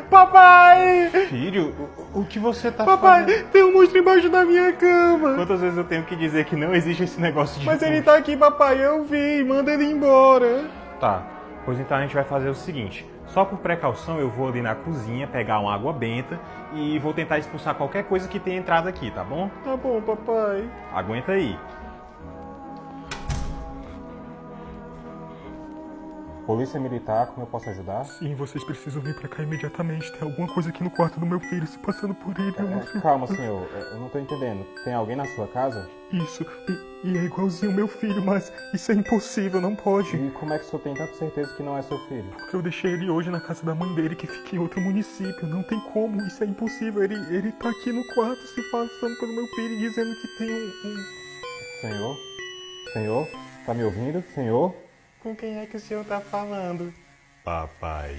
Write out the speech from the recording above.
Papai! Filho, o que você tá Papai, fazendo? tem um monstro embaixo da minha cama. Quantas vezes eu tenho que dizer que não existe esse negócio de Mas ele monstro? tá aqui, papai, eu vi. Manda ele embora. Tá, pois então a gente vai fazer o seguinte. Só por precaução eu vou ali na cozinha pegar uma água benta e vou tentar expulsar qualquer coisa que tenha entrado aqui, tá bom? Tá bom, papai. Aguenta aí. Polícia Militar, como eu posso ajudar? Sim, vocês precisam vir pra cá imediatamente. Tem alguma coisa aqui no quarto do meu filho se passando por ele. Eu não sei. Calma, senhor. Eu não tô entendendo. Tem alguém na sua casa? Isso. E é igualzinho meu filho, mas isso é impossível, não pode. E como é que o senhor tem tanta certeza que não é seu filho? Porque eu deixei ele hoje na casa da mãe dele, que fica em outro município. Não tem como, isso é impossível. Ele tá aqui no quarto se passando pelo meu filho, dizendo que tem Senhor? Senhor? Tá me ouvindo? Senhor? Com quem é que o senhor tá falando? Papai.